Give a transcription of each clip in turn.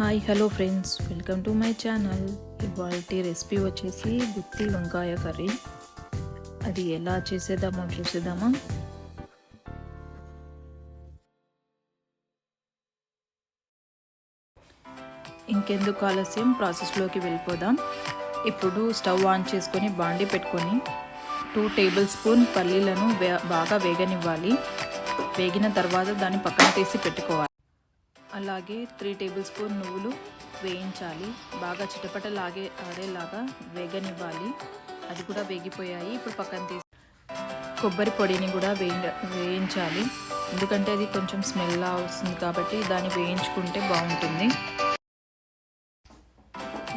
Hi hello friends, welcome to my channel. ఇవాల్టి recipe వచ్చేసి గుత్తి వంకాయ కర్రీ. అది ఎలా చేసేద్దామో చూసేద్దామా. ఇంకెందుకు ఆలస్యం, ప్రాసెస్లోకి వెళ్ళిపోదాం. ఇప్పుడు స్టవ్ ఆన్ చేసుకొని బాండి పెట్టుకొని 2 టేబుల్ స్పూన్ పల్లీలను బాగా వేగనివ్వాలి. వేగిన తర్వాత దాన్ని పక్కన తీసి పెట్టుకోవాలి. అలాగే 3 టేబుల్ స్పూన్ నువ్వులు వేయించాలి. బాగా చిటపటలాగే ఆడేలాగా వేగనివ్వాలి. అది కూడా వేగిపోయాయి. ఇప్పుడు పక్కన తీసి కొబ్బరి పొడిని కూడా వేయించాలి. ఎందుకంటే అది కొంచెం స్మెల్ వస్తుంది కాబట్టి దాన్ని వేయించుకుంటే బాగుంటుంది.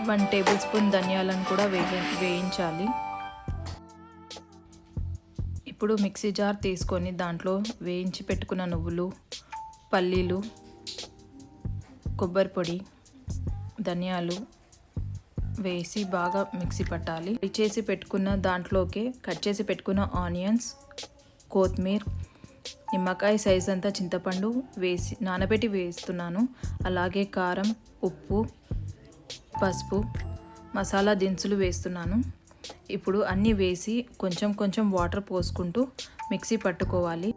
1 టేబుల్ స్పూన్ ధనియాలను కూడా వేయించాలి. ఇప్పుడు మిక్సీ జార్ తీసుకొని దాంట్లో వేయించి పెట్టుకున్న నువ్వులు, పల్లీలు, కొబ్బరి పొడి, ధనియాలు వేసి బాగా మిక్సీ పట్టాలి. చేసి పెట్టుకున్న దాంట్లోకి కట్ చేసి పెట్టుకున్న ఆనియన్స్, కొత్తిమీర, నిమ్మకాయ సైజ్ అంతా చింతపండు వేసి నానబెట్టి వేస్తున్నాను. అలాగే కారం, ఉప్పు, పసుపు, మసాలా దినుసులు వేస్తున్నాను. ఇప్పుడు అన్నీ వేసి కొంచెం కొంచెం వాటర్ పోసుకుంటూ మిక్సీ పట్టుకోవాలి.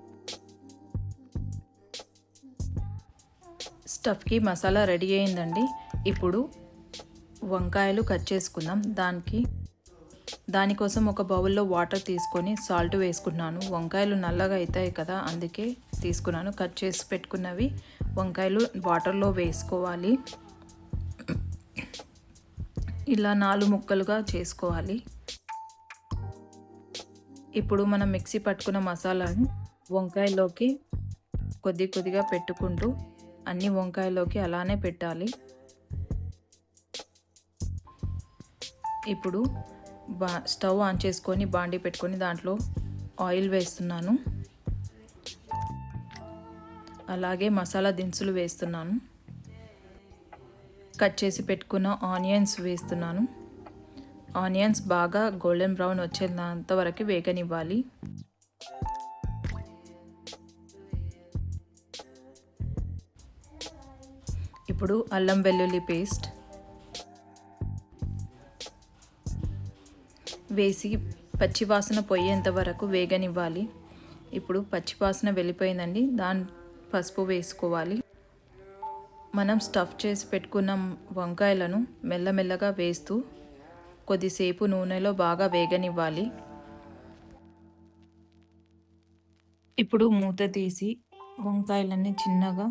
స్టఫ్కి మసాలా రెడీ అయిందండి. ఇప్పుడు వంకాయలు కట్ చేసుకుందాం. దానికోసం ఒక బౌల్లో వాటర్ తీసుకొని సాల్ట్ వేసుకున్నాను. వంకాయలు నల్లగా అవుతాయి కదా, అందుకే తీసుకున్నాను. కట్ చేసి పెట్టుకున్నవి వంకాయలు వాటర్లో వేసుకోవాలి. ఇలా 4 ముక్కలుగా చేసుకోవాలి. ఇప్పుడు మనం మిక్సీ పట్టుకున్న మసాలాను వంకాయలోకి కొద్దిగా పెట్టుకుంటూ అన్ని వంకాయలోకి అలానే పెట్టాలి. ఇప్పుడు స్టవ్ ఆన్ చేసుకొని బాండి పెట్టుకొని దాంట్లో ఆయిల్ వేస్తున్నాను. అలాగే మసాలా దినుసులు వేస్తున్నాను. కట్ చేసి పెట్టుకున్న ఆనియన్స్ వేస్తున్నాను. ఆనియన్స్ బాగా గోల్డెన్ బ్రౌన్ వచ్చేంత వరకు వేగనివ్వాలి. ఇప్పుడు అల్లం వెల్లుల్లి పేస్ట్ వేసి పచ్చివాసన పోయేంత వరకు వేగనివ్వాలి. ఇప్పుడు పచ్చివాసన వెళ్ళిపోయిందండి. పసుపు వేసుకోవాలి. మనం స్టఫ్ చేసి పెట్టుకున్న వంకాయలను మెల్లమెల్లగా వేస్తూ కొద్దిసేపు నూనెలో బాగా వేగనివ్వాలి. ఇప్పుడు మూత తీసి వంకాయలన్నీ చిన్నగా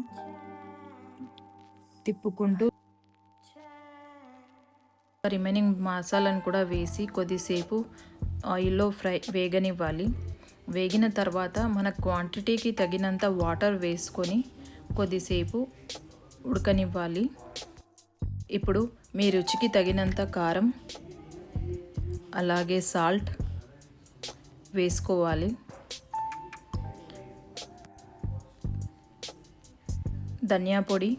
తిప్పుకుంటూ రిమైనింగ్ మసాలాను కూడా వేసి కొద్దిసేపు ఆయిల్లో వేగనివ్వాలి. వేగిన తర్వాత మన క్వాంటిటీకి తగినంత వాటర్ వేసుకొని కొద్దిసేపు ఉడకనివ్వాలి. ఇప్పుడు మీ రుచికి తగినంత కారం అలాగే సాల్ట్ వేసుకోవాలి. ధనియా పొడి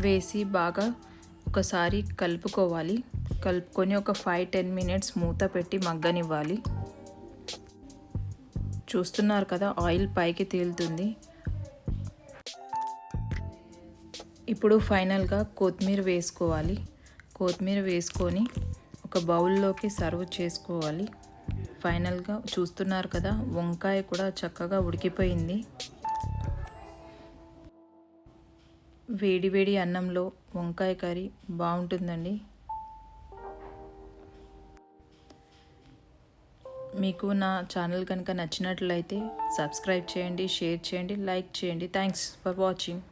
వేసి బాగా ఒకసారి కలుపుకోవాలి. కలుపుకొని ఒక 5-10 మినిట్స్ మూత పెట్టి మగ్గనివ్వాలి. చూస్తున్నారు కదా, ఆయిల్ పైకి తేలుతుంది. ఇప్పుడు ఫైనల్గా కొత్తిమీర వేసుకోవాలి. కొత్తిమీర వేసుకొని ఒక బౌల్లోకి సర్వ్ చేసుకోవాలి. ఫైనల్గా చూస్తున్నారు కదా, వంకాయ కూడా చక్కగా ఉడికిపోయింది. వేడి అన్నంలో వంకాయ కర్రీ బాగుంటుందండి. మీకు నా ఛానల్ కనుక నచ్చినట్లయితే సబ్స్క్రైబ్ చేయండి, షేర్ చేయండి, లైక్ చేయండి. Thanks for watching.